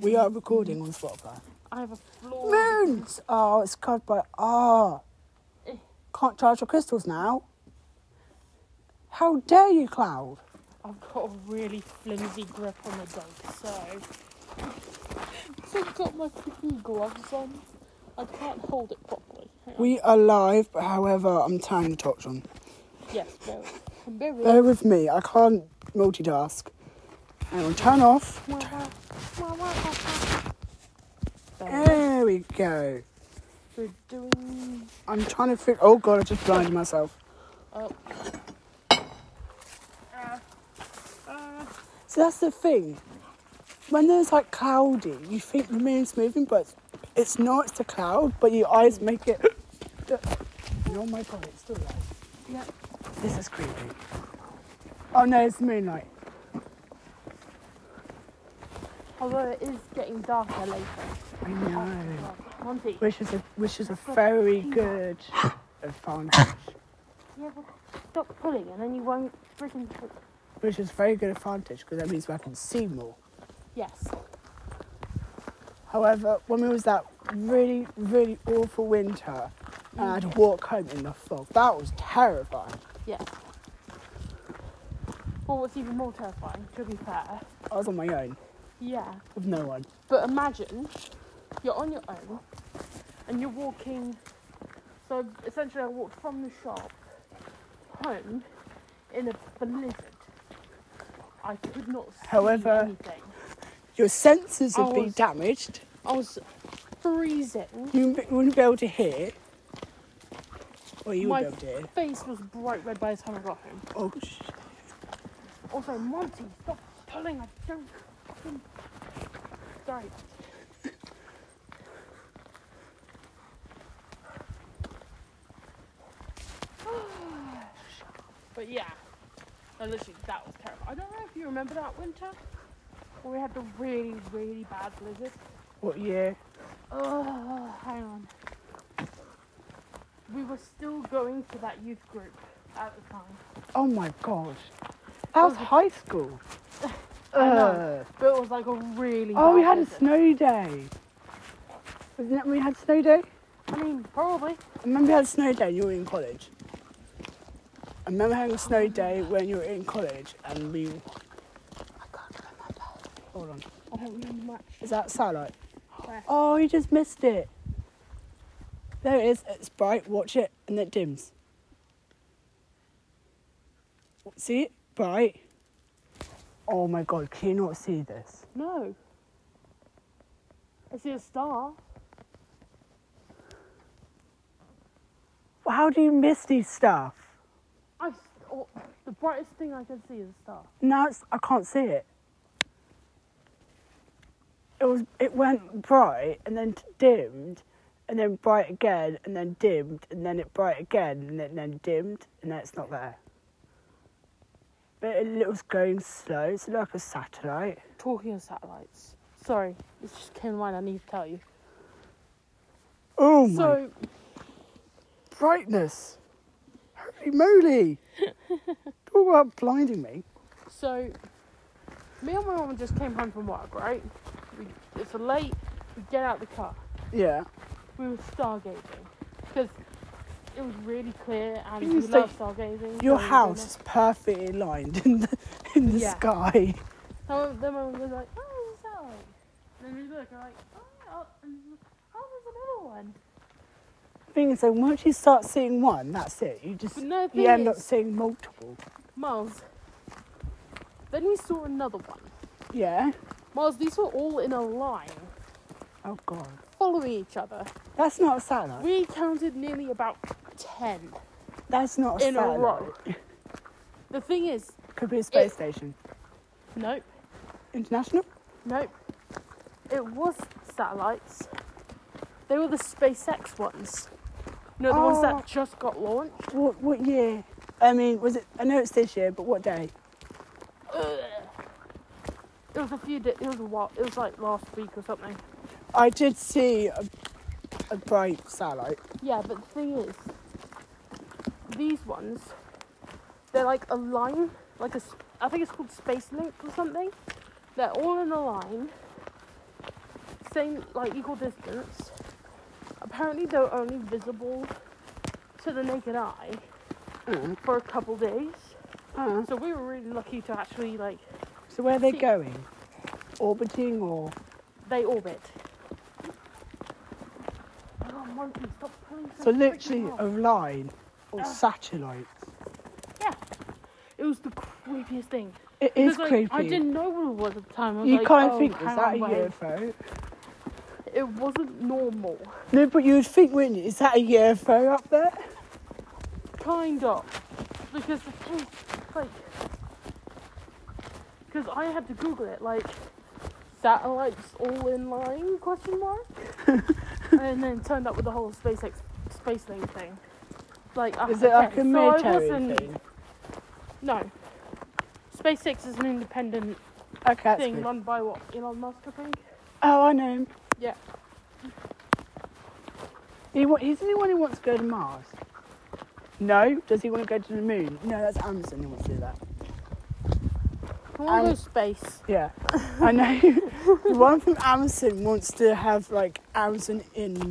We are recording on Spotify. I have a floor. Moons! Oh, it's covered by... Can't charge your crystals now. How dare you, Cloud? I've got a really flimsy grip on the dog, so I've got my freaking gloves on. I can't hold it properly. Hang on. We are live, but however, I'm turning the torch on. Yes, Bear with me, I can't multitask. Hang on, turn off. There we go. We're doing... I'm trying to figure... Oh, God, I just blinded myself. Oh. So that's the thing. When there's, like, cloudy, you think the moon's moving, but it's not. It's the cloud, but your eyes make it... Oh, my God, it's still there. Yeah. This is creepy. Oh, no, it's moonlight. Although it is getting darker later. I know. Monty. Which is a very good advantage. Yeah, but stop pulling and then you won't freaking pull. Which is a very good advantage because that means I can see more. Yes. However, when it was that really, really awful winter and I had to walk home in the fog, that was terrifying. Yeah. Well, what's even more terrifying, to be fair. I was on my own Yeah. with no one. But imagine you're on your own and you're walking. So essentially, I walked from the shop home in a blizzard. I could not see anything. Your senses would be was- damaged. I was freezing. You wouldn't be able to hear. Or you My would be able to hear. face was bright red by the time I got home. Oh, shit. Also, Monty, stop pulling. I don't fucking... Sorry. But yeah, no, literally, that was terrible. I don't know if you remember that winter where we had the really, really bad blizzard. What year? Oh, hang on. We were still going to that youth group at the time. Oh my God. That was high school. I know, but it was like a really Oh, bad we had a blizzard. snow day. Wasn't that when we had snow day? I mean, probably. I remember we had a snow day and you were in college. I remember having a snow day when you were in college and we... I can't remember. Hold on. I don't remember much. Is that satellite? Where? Oh, you just missed it. There it is. It's bright. Watch it. And it dims. See it? Bright. Oh my God. Can you not see this? No. I see a star. Well, how do you miss these stuff? The brightest thing I can see is a star. Now I can't see it. It went bright and then dimmed and then bright again and then dimmed and then it bright again and then dimmed and then it's not there. But it was going slow. It's like a satellite. Talking of satellites. Sorry, this just came to mind. I need to tell you. Oh my So, brightness! Holy moly! Talk about blinding me. so me and my mum just came home from work, right? It's late. We get out the car. Yeah. We were stargazing because it was really clear and You we say love stargazing. Your so we house did is perfectly aligned in the Yeah. sky. it. Then my mum was like, "Oh, it's a satellite." And then we look, and we're like, "Oh, there's another one." Thing is, so once you start seeing one, that's it. But no, the You thing end up is- seeing multiple. Miles. Then we saw another one. Yeah. Miles, these were all in a line, Oh God. following each other. That's not a satellite. We counted nearly about 10 That's not a in a satellite. row. The thing is, Could be a space station. nope, International? nope. It was satellites. They were the SpaceX ones. You know, the ones Oh. that just got launched. What year? I mean, was it? I know it's this year, but what day? It was a few days, it was a while, it was like last week or something. I did see a bright satellite. Yeah, but the thing is, these ones, they're like a line, like I think it's called Space Link or something. They're all in a line, same, like, equal distance. Apparently, they're only visible to the naked eye for a couple days. So we were really lucky to actually, like... So where are they see- going? Orbiting or... They orbit. Oh, monkey, stop pulling So freaking literally off. a line or satellites. Yeah. It was the creepiest thing. It is Because, like, creepy. I didn't know what it was at the time. I was You like, kind of oh, think, is hang that a on, wait. UFO? It wasn't normal. No, but you would think, wouldn't you? Is that a UFO up there? Kind of. Because the thing, like... Because I had to Google it, like... Satellites all in line, question mark? And then turned up with the whole SpaceX space thing. Like, Is it like okay, a so I military wasn't- thing? No. SpaceX is an independent Okay, that's thing good. run by what? Elon Musk, I think? Oh, I know him. Yeah. He's the one who wants to go to Mars. No? Does he want to go to the moon? No, that's Amazon who wants to do that. I want to go space. Yeah, I know. The one from Amazon wants to have like Amazon in the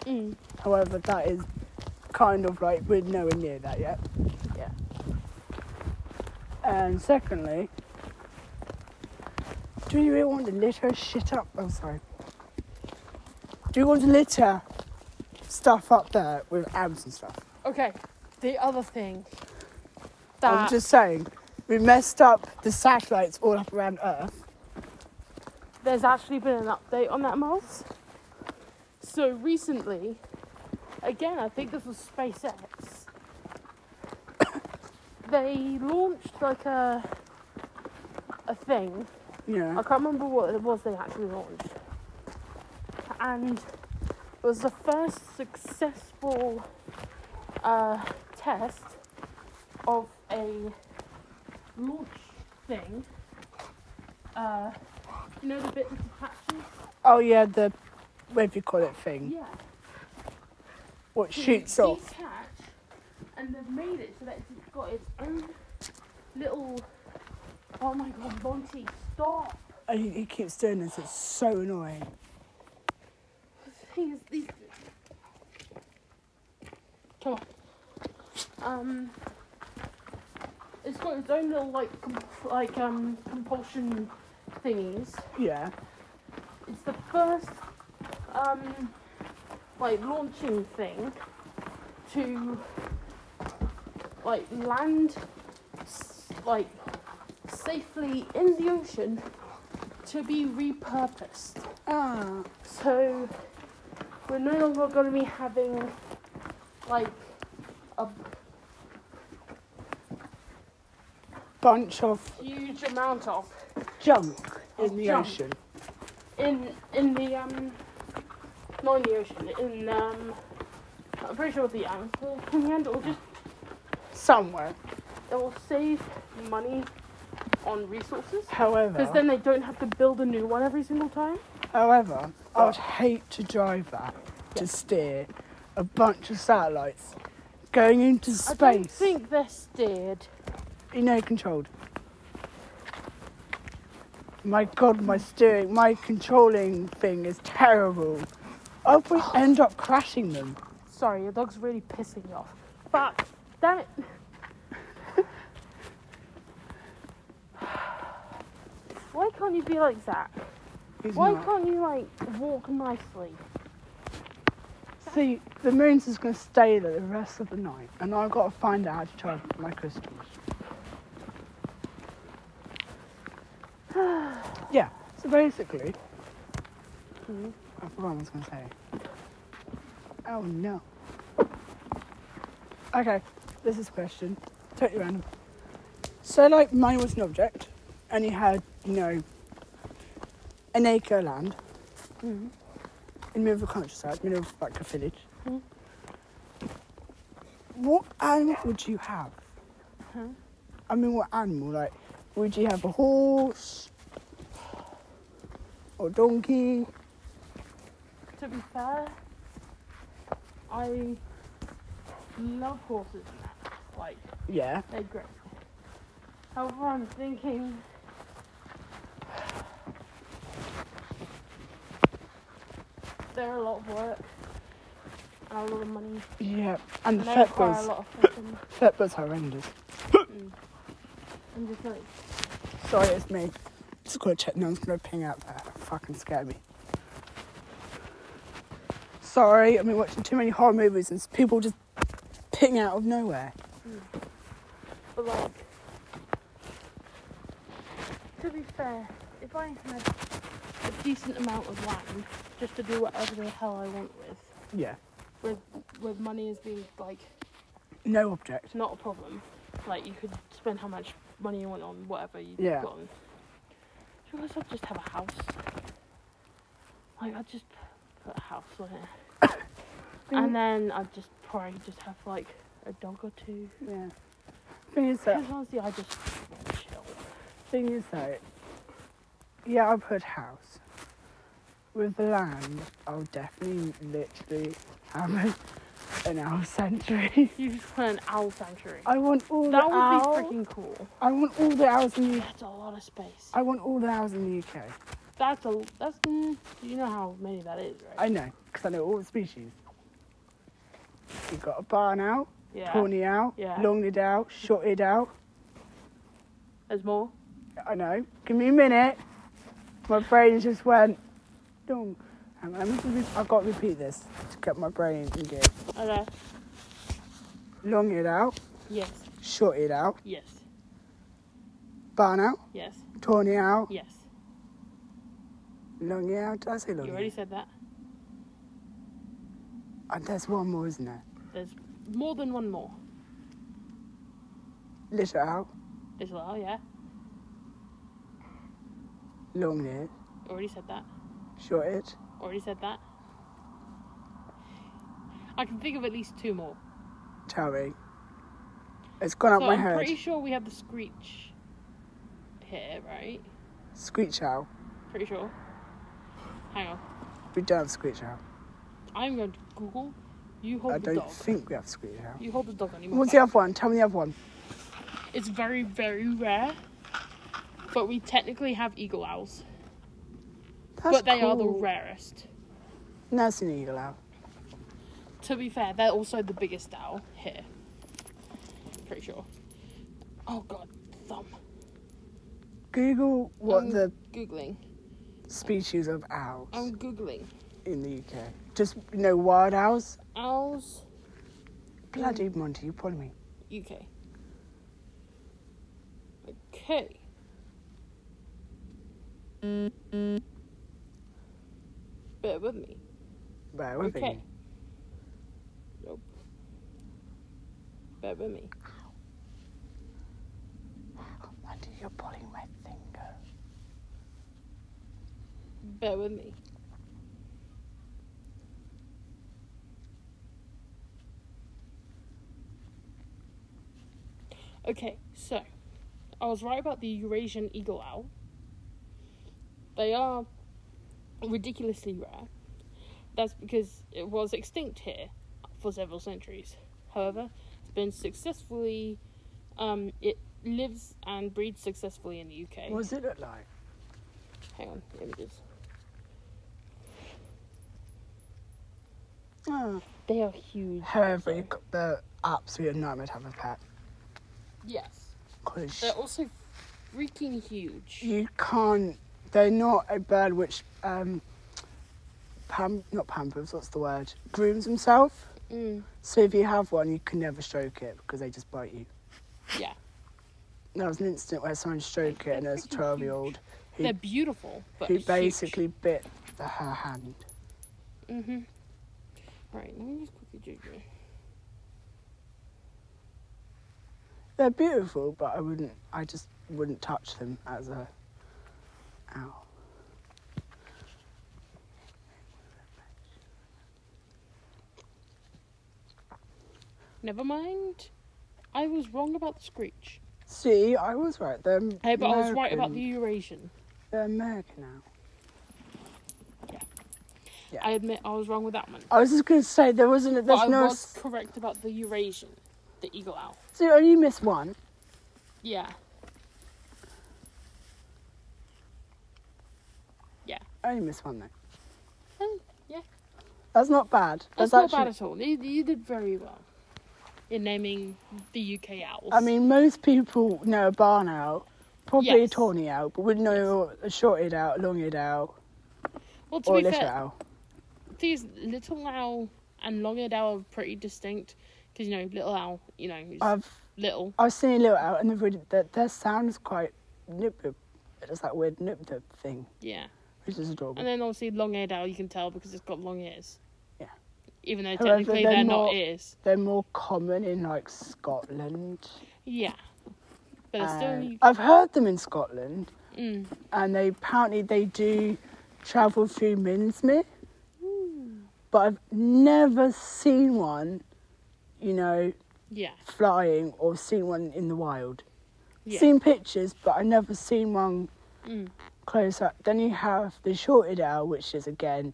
moon. However, that is kind of like we're nowhere near that yet. Yeah. And secondly, do you really want to litter shit up? Oh, sorry. Do you want to litter stuff up there with Amazon stuff? Okay. The other thing. I'm That just saying, we messed up the satellites all up around Earth. there's actually been an update on that, Miles. So recently, again, I think this was SpaceX. They launched like a thing. Yeah. I can't remember what it was they actually launched. And it was the first successful test of a launch thing. You know the bit that attaches? Oh yeah, the whatever you call it thing. Yeah. What to shoots off. detach, and they've made it so that it's got its own little... Oh my god, Monty, stop! And he keeps doing this. It's so annoying. These... Come on. It's got its own little compulsion thingies. Yeah. It's the first launching thing to land safely in the ocean to be repurposed. Ah. So we're no longer going to be having a Bunch of huge amount of junk in the junk. ocean. in the not in the ocean, I'm pretty sure the atmosphere in the end. Somewhere. It will save money on resources, However, because then they don't have to build a new one every single time. I would hate to drive that to steer a bunch of satellites going into space. I don't think they're steered. Controlled. My God, my controlling thing is terrible. I'll probably end up crashing them. Sorry, your dog's really pissing me off. Fuck, damn it. Why can't you be like Zach? He's Why not. can't you walk nicely? See, the moon's just going to stay there the rest of the night, and I've got to find out how to charge my crystals. Yeah, so basically, I forgot what I was going to say. Oh no. Okay, this is a question, totally random. So, money was an object, and you had, an acre of land in the middle of the countryside, middle of a village. What animal would you have? I mean, what animal? Would you have a horse? Or donkey? To be fair, I love horses and that. Yeah. They're great. However, I'm thinking They're a lot of work and a lot of money. Yeah, and the And they vet require a bill's, lot of fucking... vet bill's horrendous. I'm just like... Sorry, it's me. Just gotta check no one's gonna ping out there. Fucking scare me. Sorry, I've been watching too many horror movies and people just ping out of nowhere. But like... To be fair, if I had a decent amount of land just to do whatever the hell I want Yeah. with money as being like No object. not a problem. Like you could spend how much money you want on whatever you Yeah. got on. Should I just have a house? Like I'd just put a house on it. And then I'd just probably just have like a dog or two. Yeah. Thing is that, Because honestly I just want to chill. thing is though, yeah, I'll put house. With the land, I'll definitely literally have an owl sanctuary. You just put an owl sanctuary. I want all That the would owls. be freaking cool. I want all the owls in the. That's a lot of space. I want all the owls in the UK. You know how many that is, right? I know, because I know all the species. You've got a barn owl, Yeah. tawny owl, Yeah. long-eared owl, short-eared owl. There's more. I know. Give me a minute. My brain just went. Dong. Hang on, I've got to repeat this to get my brain in gear. Okay. Long-eared owl, Yes. short-eared owl, Yes. barn owl, Yes. tawny owl, Yes. long-eared owl. Did I say You already long-eared? said that. And there's one more, isn't there? There's more than one more. Little owl, As well, yeah. long-eared, Already said that. short-eared. Already said that. I can think of at least two more. Tell me. It's gone up So my I'm head. pretty sure we have the screech here, right? Screech owl. Pretty sure. Hang on. We don't have screech owl. I'm going to Google. You hold I the don't dog. think we have screech owl. You hold the dog on your What's the other one? Tell me the other one. It's very, very rare. But we technically have eagle owls. That's But they are the cool. rarest. No, it's an eagle owl. To be fair, they're also the biggest owl here. Pretty sure. Oh god, thumb. Google what the Googling. species of owls I'm Googling. in the UK. Just, wild owls. Owls, Bloody Monty, you pulling me. UK. Okay. Bear with me. Bear with Okay. me. Nope. Bear with me. Monty, you're pulling my finger. Bear with me. Okay, so I was right about the Eurasian eagle owl. They are ridiculously rare. That's because it was extinct here for several centuries. However, it's been successfully, it lives and breeds successfully in the UK. What does it look like? Hang on, images. Oh. They are huge. However, you've got the absolute nightmare to have a pet. Yes. Because They're also freaking huge. you can't, they're not a bird which, not pampers, what's the word? Grooms himself. Mm, So if you have one, you can never stroke it because they just bite you. yeah. There was an incident where someone stroked it and there's a 12-year-old They're beautiful, but who huge. basically bit her hand. Mm-hmm. Right, let me just quickly do. They're beautiful, but I just wouldn't touch them as a owl. Never mind. I was wrong about the screech. See, I was right. They're Hey, but I was right about American. the Eurasian. They're American now. Yeah. I admit I was wrong with that one. I was just going to say, there's But I no... was correct about the Eurasian, the eagle owl. So you only missed one. Yeah. I only missed one though. Yeah. That's not bad. That's not bad at all. You did very well in naming the UK owls. I mean, most people know a barn owl, probably a Yes. tawny owl, but wouldn't know a short-eared owl, a long-eared owl, well, to or a be little fair, owl. these little owl and long-eared owl are pretty distinct because little owl, is little. I've seen a little owl, and their sound is quite nip. It's that weird nip thing, Yeah. which is adorable. And then obviously long-eared owl, you can tell because it's got long ears. Yeah. Even though However, technically they're they're more- not ears. They're more common in like Scotland. Yeah. But it's still. I've heard them in Scotland, Mm. and apparently they do travel through Minsmere, but I've never seen one, Yeah. flying or seen one in the wild. Yeah. Seen pictures, but I've never seen one Mm. close up. Then you have the short-eared owl, which is again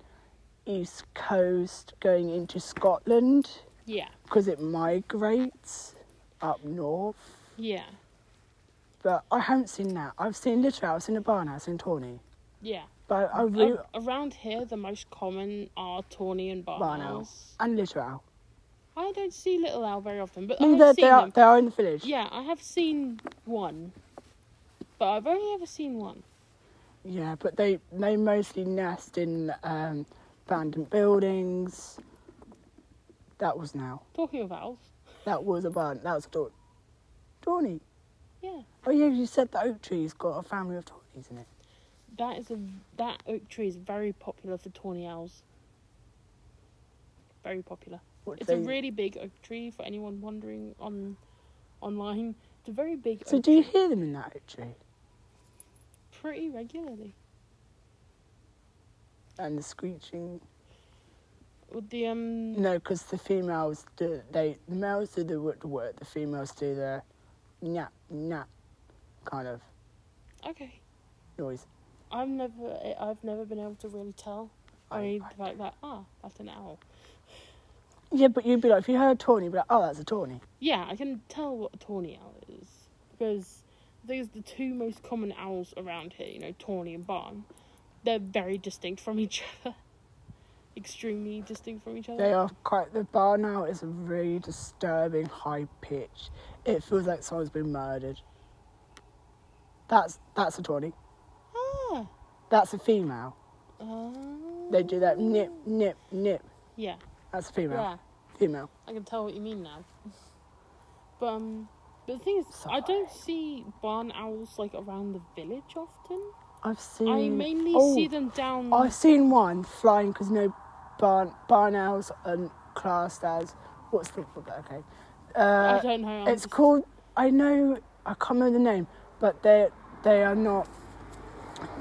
east coast going into Scotland Yeah. because it migrates up north. Yeah. But I haven't seen that. I've seen little owl, I've seen a barn owl, I've seen tawny. Yeah. But I really Around here, the most common are tawny and barn barn owl owls. and little owl. I don't see little owl very often, but I I mean, have seen them. they are in the village. Yeah, I have seen one, but I've only ever seen one. Yeah, but they mostly nest in abandoned buildings. That was now. Talking of owls, That was a barn. That was a tawny. yeah, Oh yeah, you said the oak tree's got a family of tawnies in it. that oak tree is very popular for tawny owls. Very popular. What It's do a they- really big oak tree for anyone wondering online. It's a very big So oak do you tree. hear them in that oak tree? Pretty regularly. And the screeching? With the No, because the females do. The males do the work. The females do the nyap nyap kind of Okay. noise. I've never been able to really tell. I like that. That's an owl. Yeah, but you'd be like, if you heard tawny, you'd be like, oh, that's a tawny. Yeah, I can tell what a tawny owl is because these are the two most common owls around here. Tawny and barn. They're very distinct from each other. Extremely distinct from each other. They are quite. The barn owl is a really disturbing high pitch. It feels like someone's been murdered. That's a tawny. Ah. That's a female. They do that nip nip nip. Yeah. That's a female. Yeah. Female. I can tell what you mean now. But the thing is, I don't see barn owls around the village often. I've seen. I mainly see them down. I've seen one flying because barn owls are classed as okay. I don't know. It's called. I know. I can't remember the name, but they are not.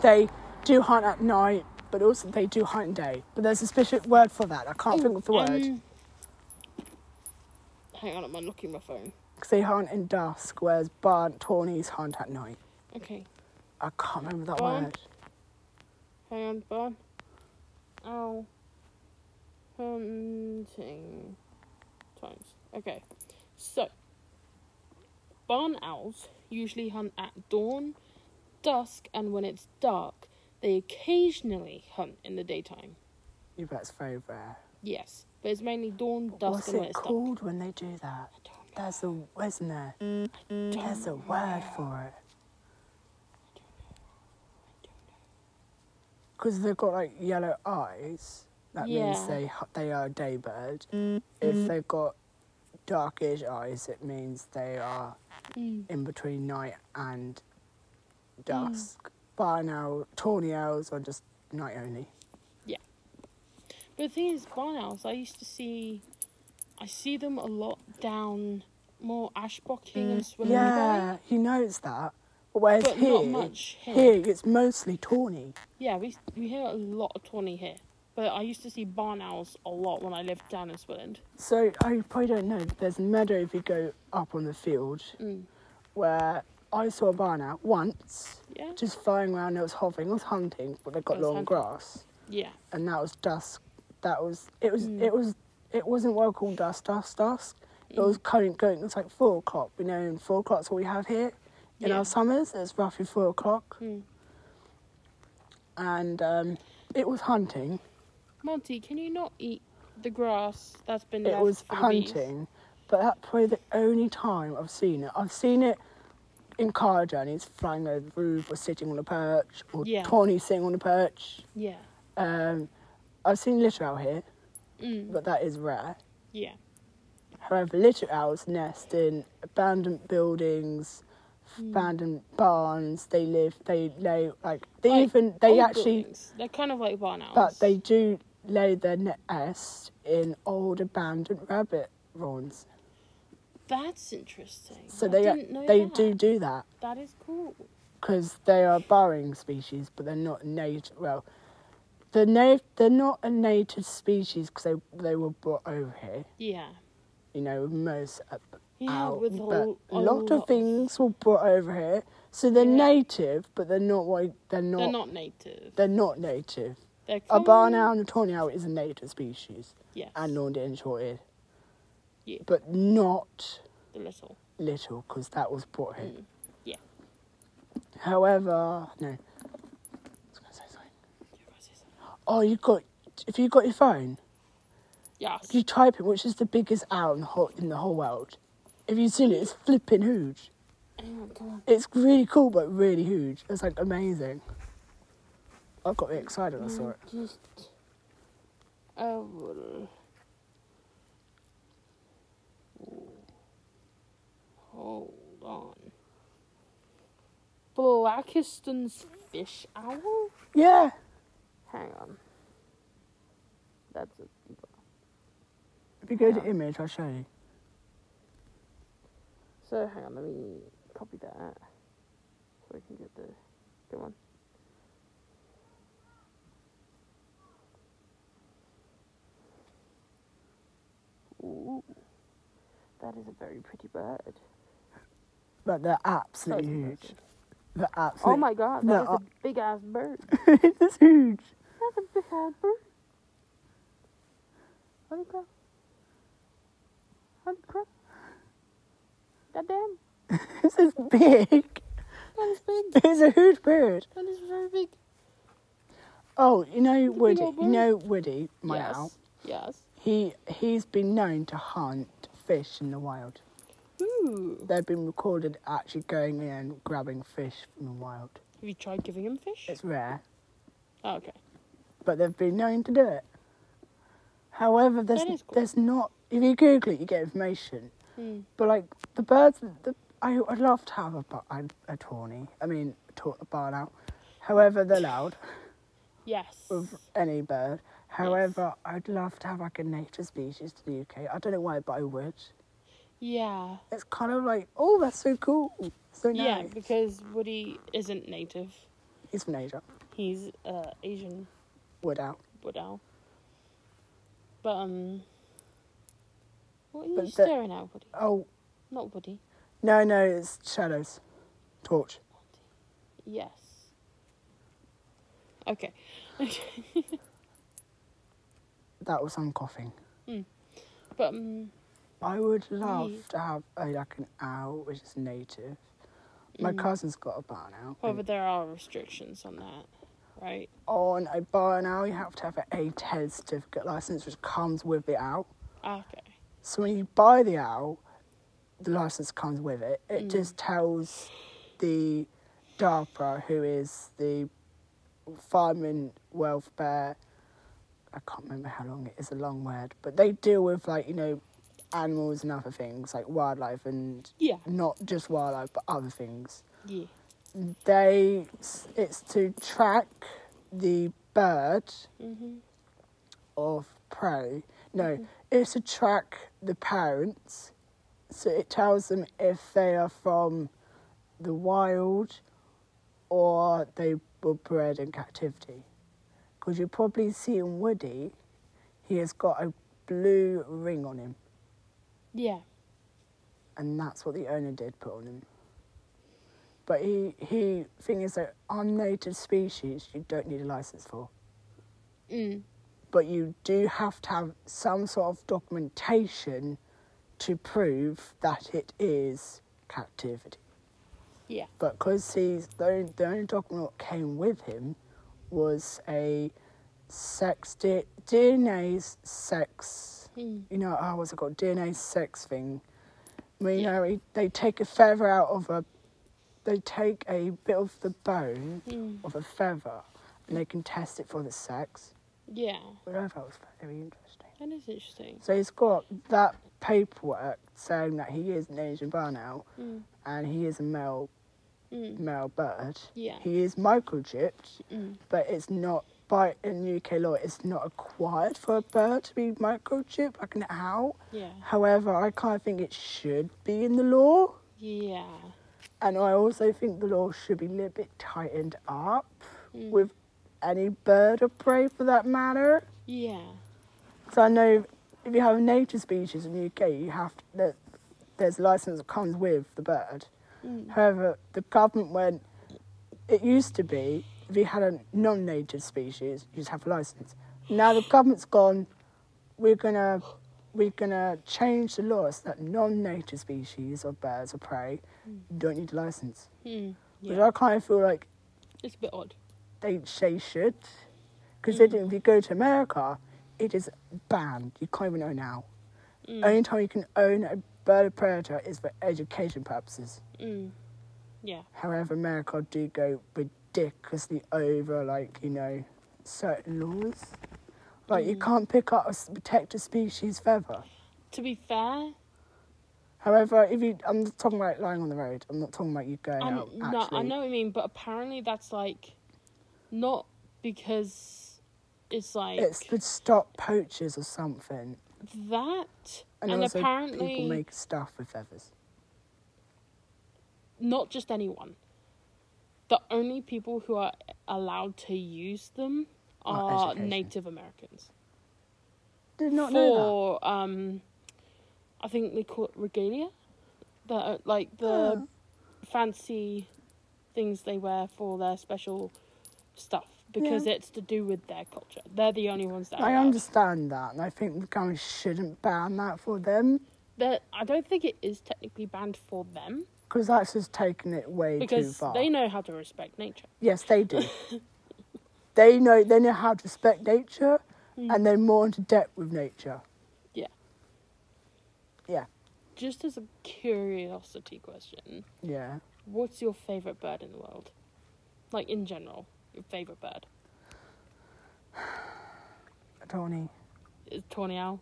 They do hunt at night, but also they do hunt day. But there's a specific word for that. I can't think of the word. Hang on, I'm looking at my phone. Because they hunt in dusk, whereas tawnies hunt at night. Okay. I can't remember that Barn? word. Hang on, barn. Owl. Hunting times. Okay. So, barn owls usually hunt at dawn, dusk, and when it's dark. They occasionally hunt in the daytime. Yeah, that's very rare. Yes. But it's mainly dawn, dusk, What's and when it it's called when they do that? There's a, isn't there? There's a word for it. Because they've got like yellow eyes, that means they are a day bird. If they've got darkish eyes, it means they are in between night and dusk. Barn owl, tawny owls are just night only. Yeah. But the thing is, barn owls, I see them a lot down more Ashbocking and Swillenby. Yeah, you notice that. Whereas But here, not much here. it's mostly tawny. Yeah, we hear a lot of tawny here. But I used to see barn owls a lot when I lived down in Swilland. So, I probably don't know, there's a meadow if you go up on the field where I saw a barn owl once, Yeah? just flying around. It was hovering, it was hunting, but they got It was long hunting. grass. Yeah. And that was dusk. It wasn't well called dusk. It was going, it was like 4 o'clock. And 4 o'clock's what we have here. In Yeah. our summers, it's roughly 4 o'clock. And it was hunting. Monty, can you not eat The grass that's been It left was for the bees. hunting, but that's probably the only time I've seen it. I've seen it in car journeys, flying over the roof or sitting on a perch, or Yeah. Tawny sitting on a perch. Yeah. I've seen little owl here, Mm. but that is rare. Yeah. However, little owls nest in abandoned buildings, abandoned barns. They lay like Like, they old actually, buildings. They're kind of like barn owls. but they do lay their nest in old abandoned rabbit runs. That's interesting. So I they didn't know they that. do that That is cool. because they are burrowing species, but they're not native. Well, they're not a native species because they were brought over here. Yeah. You know, most Yeah, out, with but a lot of things were brought over here, so they're Yeah. native, but they're not They're not native. They're not native. They're A common. barn owl and a tawny owl is a native species, Yes. and horned and short-eared, Yeah. but not The little. little because that was brought here. Mm. Yeah. However, no. I was gonna say something. Oh, if you got your phone, Yes. you type in which is the biggest owl in the whole world. If you've seen it, it's flipping huge. Oh, come on. It's really cool, but really huge. It's like amazing. I got really excited when I saw it. Just. Oh. Hold on. Blakiston's fish owl? Yeah. Hang on. That's a. If you go to Yeah. image, I'll show you. So hang on, let me copy that so we can get the good one. Ooh, that is a very pretty bird. But they're That's absolutely huge. impressive. They're absolutely. Oh my god, No, that is a big ass bird. it's huge. That's a big ass bird. Holy crap. Holy crap. Goddamn, This is big. that is big. It's a huge bird. That is very big. Oh, you know It's a big Woody. old You bird. know Woody, my Yes. owl. Yes. He's been known to hunt fish in the wild. Ooh. They've been recorded actually going in and grabbing fish from the wild. Have you tried giving him fish? It's rare, Oh, okay. but they've been known to do it. However, That is cool. there's not. If you Google it, you get information. Hmm. But like the birds, I'd love to have a tawny. I mean, a barn owl. However, they're loud Yes. with any bird. However, I'd love to have like a native species to the UK. I don't know why, but I would. Yeah. It's kind of like, oh, that's so cool, so nice. Yeah, because Woody isn't native. He's from Asia. He's Asian Wood owl. wood owl. But what are you But the- staring at, Woody? Oh, Not Woody. no, it's shadows. Torch. Yes. Okay. That was some coughing. But I would love Yeah. to have like an owl which is native. My cousin's got a barn owl. however, there are restrictions on that, right? On a barn owl, you have to have an A10 certificate license, which comes with the owl. Okay. So when you buy the owl, the license comes with it. It just tells the DARPA, who is the Farming Welfare. I can't remember how long it is, a long word, but they deal with like animals and other things like wildlife and Yeah. not just wildlife but other things. Yeah. It's to track the bird Mhm. of prey. No, it's to track the parents. So it tells them if they are from the wild or they were bred in captivity. Because you probably see in Woody, he has got a blue ring on him. Yeah. And that's what the owner did put on him. But thing is that on native species, you don't need a license for. But you do have to have some sort of documentation to prove that it is captivity. Yeah. But because the only document that came with him was a sex DNA's sex. Mm. You know, what's it called? DNA's sex thing. Where, you know, they take a feather out of they take a bit of the bone of a feather and they can test it for the sex. Yeah. Which I thought was very interesting. That is interesting. So he's got that paperwork saying that he is an Asian bar now and he is a male bird. Yeah. He is microchipped, Mm. but it's not, in UK law, it's not acquired for a bird to be microchipped, like an owl. Yeah. However, I kind of think it should be in the law. Yeah. And I also think the law should be a little bit tightened up with any bird of prey for that matter. Yeah. So I know if you have a native species in the UK, you have to, there's a license that comes with the bird. However, the government went, it used to be, if you had a non-native species, you just have a license. Now the government's gone, we're gonna change the law so that non-native species of birds of prey don't need a license. Mm. Which Yeah. I kind of feel like It's a bit odd. they should. Because if you go to America, it is banned. You can't even own an owl. Only time you can own a bird of predator is for education purposes. Mm. Yeah. However, America do go ridiculously over, like, you know, certain laws. Like, you can't pick up a protected species feather. To be fair, However, I'm talking about lying on the road. I'm not talking about you going out, no, actually. I know what you mean, but apparently that's like not because it's like It's to stop poachers or something. that, And and also apparently people make stuff with feathers. not just anyone. The only people who are allowed to use them are education. Native Americans. Did not know For I think they call it regalia, the fancy things they wear for their special stuff because it's to do with their culture. They're the only ones that that. are I allowed. understand that, and I think the government shouldn't ban that for them, I don't think it is technically banned for them because that's just taking it way too because far. they know how to respect nature. Yes, they do. they know how to respect nature, and they're more into depth with nature. Yeah. Yeah. Just as a curiosity question, Yeah. what's your favourite bird in the world? Like, in general, your favourite bird? Tawny. Is tawny owl?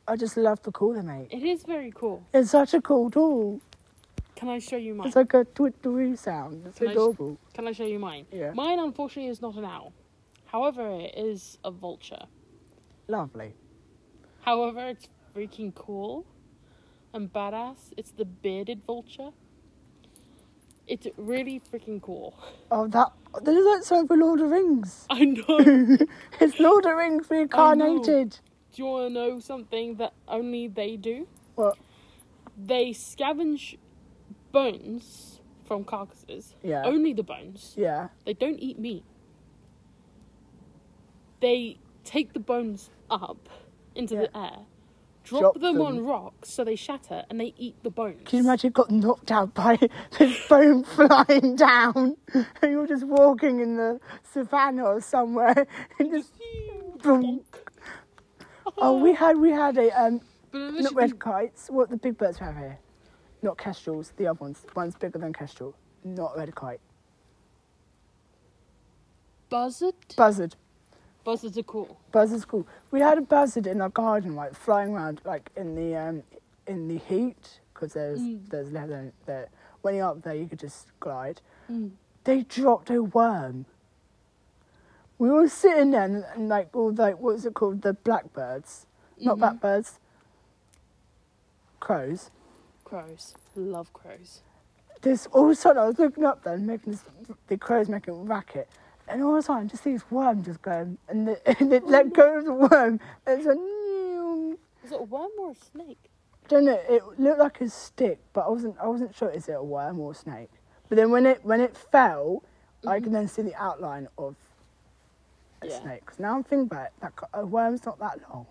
I just love the cooler, mate. It is very cool. It's such a cool tool. Can I show you mine? It's like a tweet-tweet sound. It's Can I adorable. Can I show you mine? Yeah. Mine, unfortunately, is not an owl. However, it is a vulture. Lovely. However, it's freaking cool and badass. It's the bearded vulture. It's really freaking cool. Oh, there's like something for Lord of the Rings. I know. It's Lord of the Rings reincarnated. Do you want to know something that only they do? What? They scavenge bones from carcasses. Yeah. Only the bones. Yeah. They don't eat meat. They take the bones up into the air, drop them on rocks so they shatter, and they eat the bones. Can you imagine you got knocked out by this bone flying down and you're just walking in the savannah or somewhere and just boom. Oh, we had a But not initially, red kites. What the big birds we have here? Not kestrels. The other ones. One's bigger than kestrel. Not red kite. buzzard. Buzzard. Buzzards are cool. Buzzard's cool. We had a buzzard in our garden, like flying around, like in the heat, because there's leather there. When you're up there, you could just glide. They dropped a worm. We were sitting there and like all like what's it called? The blackbirds, not blackbirds. Crows. Crows. Love crows. This all of a sudden I was looking up there and making the crows making a racket. And all of a sudden, just see this worm just going, and it let go of the worm. And it's a new. Is it a worm or a snake? I don't know. It looked like a stick, but I wasn't sure is it a worm or a snake. But then when it fell, I could then see the outline of a snake. 'Cause now I'm thinking about it, a worm's not that long.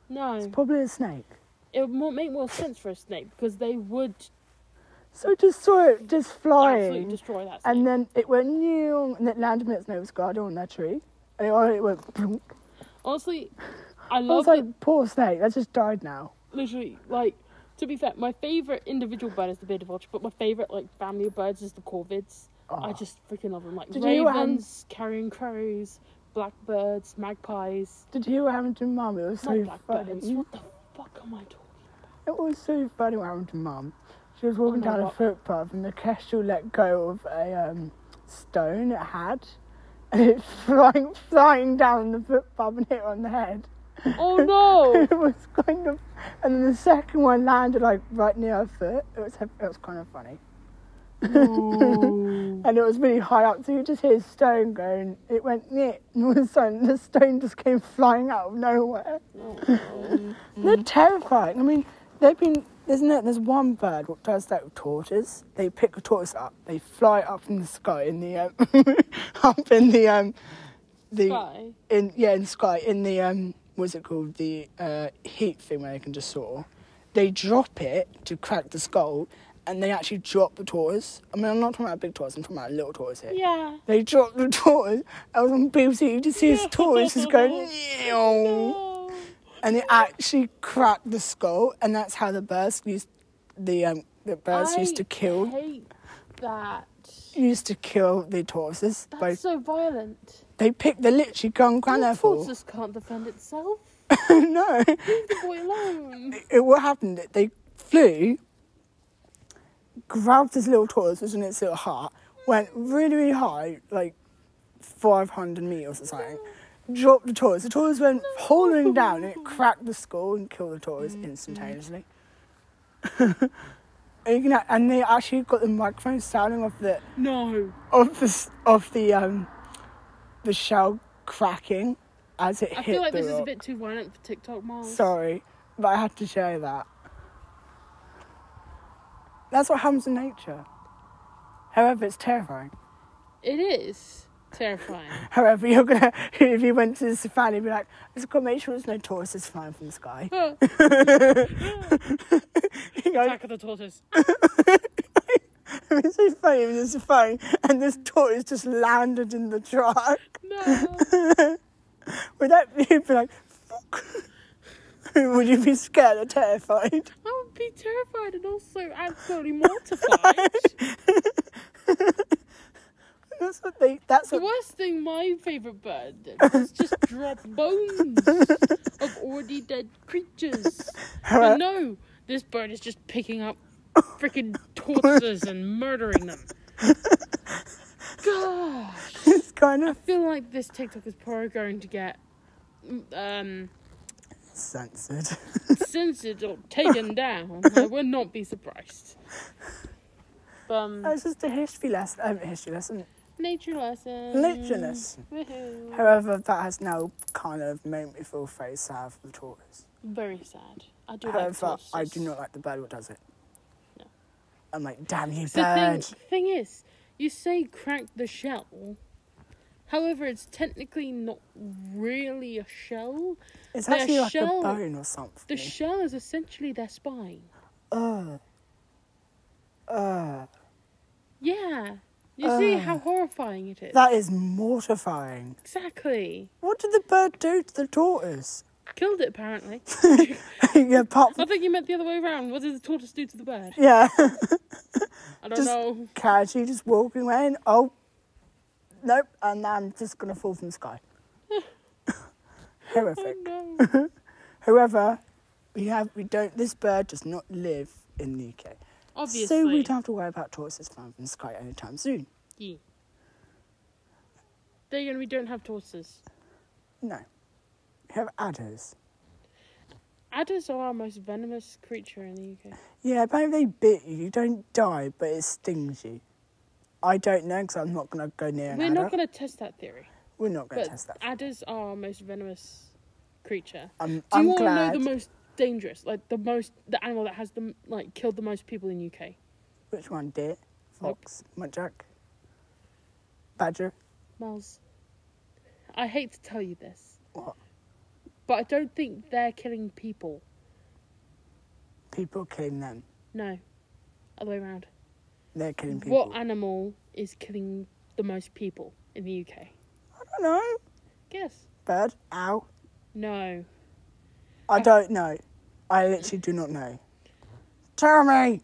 No. It's probably a snake. It would make more sense for a snake because they would So I just saw it just absolutely flying, destroy that snake. and then it went new, and it landed in its nose guard on that tree, and it went plunk. Honestly, I I was love like, poor snake, that just died now. literally, like, to be fair, my favourite individual bird is the bearded vulture, but my favourite, like, family of birds is the corvids. I Oh. just freaking love them. Like, Did you hear what ravens, carrion crows, blackbirds, magpies. Did you hear what happened to Mum? It was so Not blackbirds. funny. What the fuck am I talking It was so funny what happened to Mum. She was walking no, down a what? footpath and the kestrel let go of a stone it had, and it flying down the footpath and hit her on the head. about? Oh no! It was kind of, and then the second one landed like right near her foot. It was kind of funny. Ooh. And it was really high up, so you just hear stone going. It went and all of a sudden the stone just came flying out of nowhere. They're terrifying. I mean, there's one bird what does that with tortoise. They pick a tortoise up, they fly up in the sky in the up in the Sky? in the sky in the what's it called, the heat thing where they can just soar. They drop it to crack the skull. And they actually drop the tortoise. I mean, I'm not talking about a big tortoise, I'm talking about a little tortoise here. Yeah. They dropped the tortoise. I was on BBC, you just see this tortoise just going, "Meow." No. And it actually cracked the skull, and that's how the birds used used to kill I hate that. the tortoises. That's so violent. They literally go and ground The their fall. tortoise can't defend itself. No. Leave the boy alone. What happened, they flew, grabbed this little tortoise, which was in its little heart, went really, really high, like 500 metres or something, dropped the tortoise. The tortoise went hollering down, and it cracked the skull and killed the tortoise instantaneously. And they actually got the microphone sounding of the shell cracking as it hit I feel like the this is a rock. bit too violent for TikTok, Miles. Sorry, but I had to share that. That's what happens in nature. However, it's terrifying. It is terrifying. However, if you went to the safari, you'd be like, I've got to make sure there's no tortoises flying from the sky. You go, Attack of the tortoise. it's so funny with the safari, and this tortoise just landed in the truck. No. Would that you'd be like, fuck? Would you be scared or terrified? I would be terrified and also absolutely mortified. That's The what worst thing my favourite bird did was just drop bones of already dead creatures. But no, this bird is just picking up freaking tortoises and murdering them. Gosh. it's kind I of feel like this TikTok is probably going to get censored. censored or taken down. I would not be surprised. It's just a history lesson. Nature lesson. Woohoo. However, that has now kind of made me feel very sad for the tortoise. Very sad. I do like However, tortoises. I do not like the bird what does it. No. I'm like, damn you, The bird. thing is, you say crack the shell. However, it's technically not really a shell. It's the actually like shell- a bone or something. The shell is essentially their spine. Yeah. You see how horrifying it is? That is mortifying. Exactly. What did the bird do to the tortoise? Killed it, apparently. Yeah, apart I from, think you meant the other way around. What did the tortoise do to the bird? yeah, I don't Just- know. casually just walking away and, oh, nope, and now I'm just going to fall from the sky. Horrific. Oh, no. However, this bird does not live in the UK. Obviously. So we don't have to worry about tortoises flying from the sky anytime soon. Yeah. There you go, we don't have tortoises. No. We have adders. Adders are our most venomous creature in the UK. Yeah, but if they bit you, you don't die, but it stings you. I don't know, because I'm not going to go near an We're adder. not going to test that theory. We're not going But to test that. adders are our most venomous creature. I'm Do you glad. want to know the most dangerous, like the animal that has killed the most people in UK? Which one? Deer? Fox? Muntjac? Badger? Miles, I hate to tell you this, What? but I don't think they're killing people. People killing them. No, other way around. They're killing people. What animal is killing the most people? in the UK? I don't know. Guess. Bird? Owl? No. I don't know. I literally do not know. Tell me!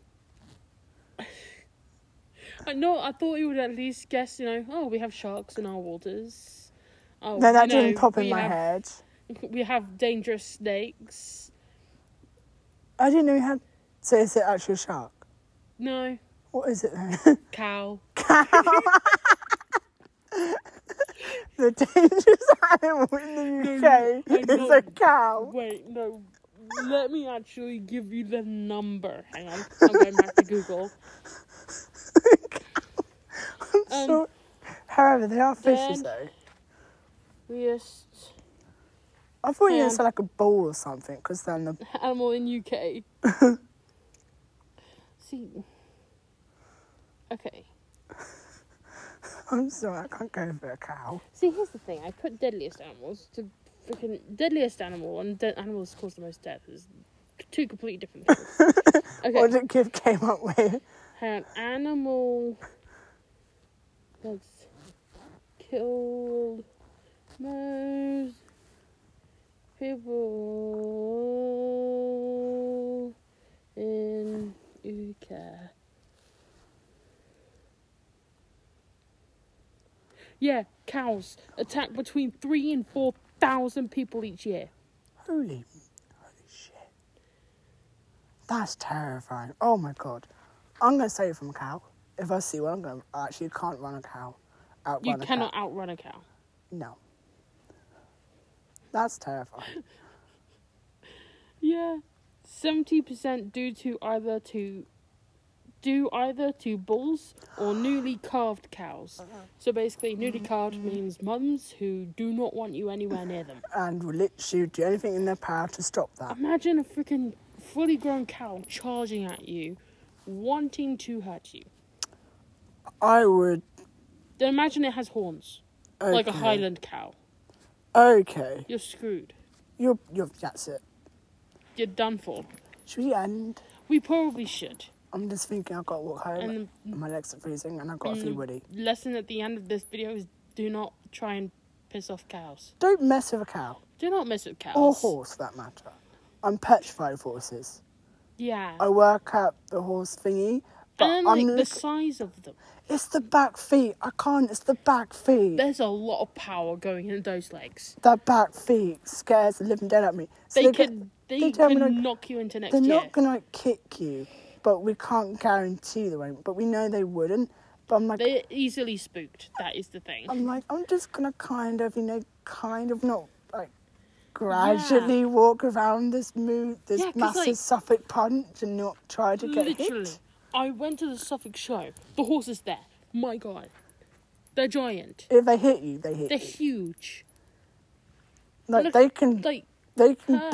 I thought you would at least guess, we have sharks in our waters. Oh, No, that didn't pop in my head. We have dangerous snakes. I didn't know we had... So is it actually a shark? No. What is it then? Cow. Cow! The dangerous animal in the UK is a cow. Wait, no. Let me actually give you the number. Hang on. I'm going back to Google. However, they are fishes though. Weirdest I thought you were going to say like a bull or something, because then the... animal in UK. See. Okay. I'm sorry, I can't go for a cow. See, here's the thing. I put deadliest animals to freaking deadliest animal and animals cause the most death is two completely different things. Okay. What did Giv came up with? An animal that's killed most people in UK. Yeah, cows attack between 3,000 and 4,000 people each year. Holy shit. That's terrifying. Oh my god. I'm going to say from a cow. If I see one, I actually can't run a cow. You cannot outrun a cow. No. That's terrifying. Yeah. 70% due either to bulls or newly calved cows. So basically, newly calved means mums who do not want you anywhere near them. And will literally do anything in their power to stop that. Imagine a freaking fully grown cow charging at you, wanting to hurt you. I would... Then imagine it has horns, like a Okay. Highland cow. Okay. You're screwed. You're that's it. You're done for. Should we end? We probably should. I'm just thinking I've got to walk home. And My legs are freezing and I've got a feel woody. lesson at the end of this video is do not try and piss off cows. Don't mess with a cow. Do not mess with cows. Or horse, for that matter. I'm petrified of horses. Yeah. I work at the horse thingy, but And then, the size of them. It's the back feet. I can't. It's the back feet. There's a lot of power going in those legs. That back feet scares the living dead out of me. So They can tell me, knock you into next they're year. not going to kick you, but we can't guarantee they won't. But we know they wouldn't. But I'm like... They're easily spooked. That is the thing. I'm just going to kind of not, like, gradually walk around this Yeah, 'cause, massive like, Suffolk punch and not try to get Literally. hit. I went to the Suffolk show. The horse is there. My God. They're giant. If they hit you, they hit They're you. huge. Like, Look, they can Like,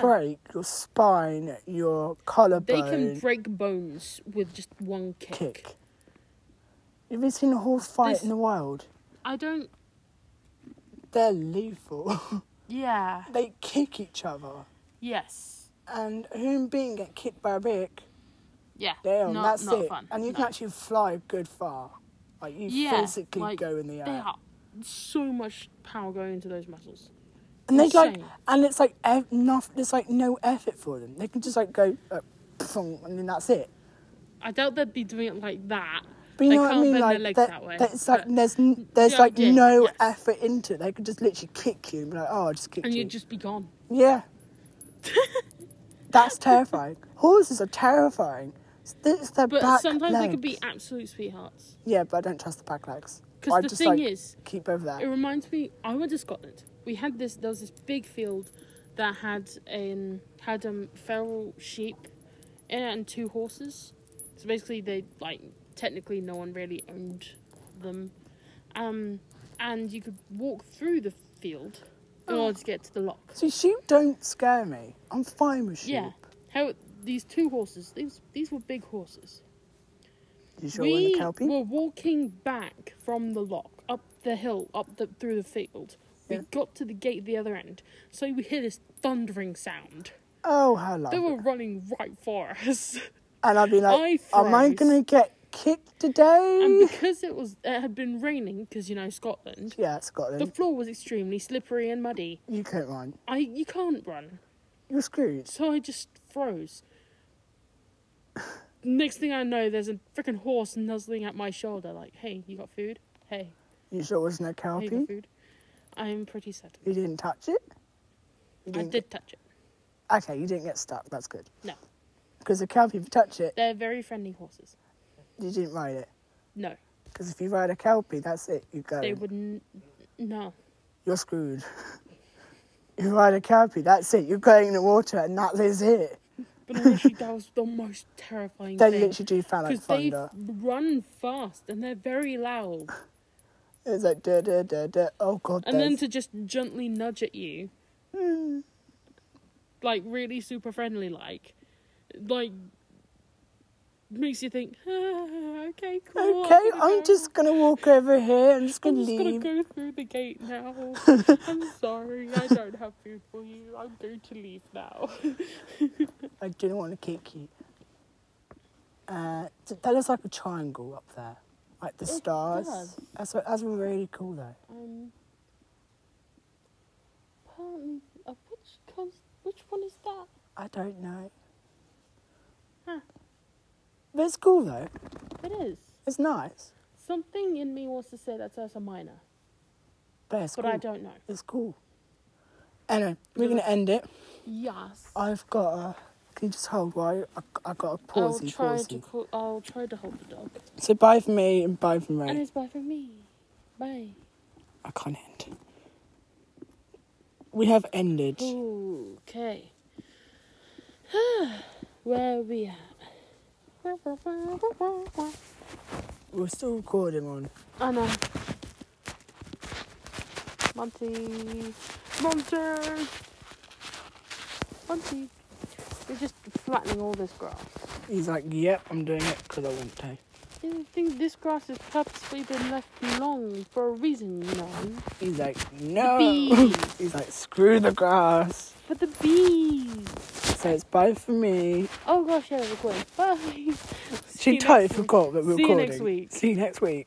break your spine, your collarbone. they can break bones with just one kick. Have you seen a horse fight This- in the wild? I don't... They're lethal. Yeah. They kick each other. Yes. And a human being get kicked by a brick, Yeah. damn, that's not it. fun. And you can actually fly a good far. Like, you physically like, go in the air. They are so much power going into those muscles. And they Insane. and it's like there's like no effort for them. They can just like go, and then that's it. I doubt they'd be doing it like that. But you They know what I can't mean? bend Like their legs that way, it's like but there's the like idea, no yes. effort into it. They could just literally kick you and be like, oh, I just kicked And you. you'd just be gone. Yeah. That's terrifying. Horses are terrifying. It's their But back sometimes legs. they could be absolute sweethearts. Yeah, but I don't trust the back legs. Because I the just, thing like, is, keep over that. it reminds me, I went to Scotland. There was this big field that had feral sheep in it and 2 horses. So basically they, technically no one really owned them. And you could walk through the field in order to get to the lock. See, sheep don't scare me. I'm fine with sheep. Yeah. These 2 horses, these were big horses. You sure we're in the Kelpie? We were walking back from the lock, up the hill, through the field. We Yeah. got to the gate at the other end, so we hear this thundering sound. Oh, how lovely. They were running right for us. And I'd be like, I am I froze. going to get kicked today? And because it had been raining, because, Scotland, Yeah, the Scotland. floor was extremely slippery and muddy. You can't run. You can't run. You're screwed. So I just froze. Next thing I know, there's a freaking horse nuzzling at my shoulder, like, hey, you got food? Hey. You sure it wasn't a Hey, you got kelpie? food? I'm pretty certain. You didn't touch it? I did touch it. Okay, you didn't get stuck. That's good. No. Because a kelpie, if you touch it, They're very friendly horses. you didn't ride it. No. Because if you ride a kelpie, that's it. You go. They wouldn't... No. You're screwed. You ride a kelpie, that's it. You're going in the water, and that is it. But honestly, that was the most terrifying They thing. literally do sound like Because they thunder. run fast and they're very loud. It's like da da da da. Oh god. And then to just gently nudge at you, like really super friendly, like makes you think, okay, cool. Okay, I'm just gonna walk over here. I'm just I'm gonna just gonna leave. go through the gate now. I'm sorry, I don't have food for you. I'm going to leave now. I didn't want to kick you. That looks like a triangle up there, like the stars. does. That's really cool though. Which one is that? I don't know. Huh. But it's cool though. It is. It's nice. Something in me wants to say that's Ursa Minor, But it's but cool. I don't know. It's cool. Anyway, we're gonna end it. Yes. I've got a. Can you just hold while I got a pause? I'll try to hold the dog. So bye from me and bye from And Ray. it's bye from me. Bye. I can't end. We have ended. Okay. Where are we at? We're still recording on. I know. Monty. We're just flattening all this grass. He's like, yep, I'm doing it because I want to. I think this grass has purposely been left long for a reason, you know. He's like, no. bees. He's like, screw the grass. For the bees. So it's bye for me. Oh gosh, yeah, we're recording. Bye. She totally forgot that we're See you recording. next week. See you next week.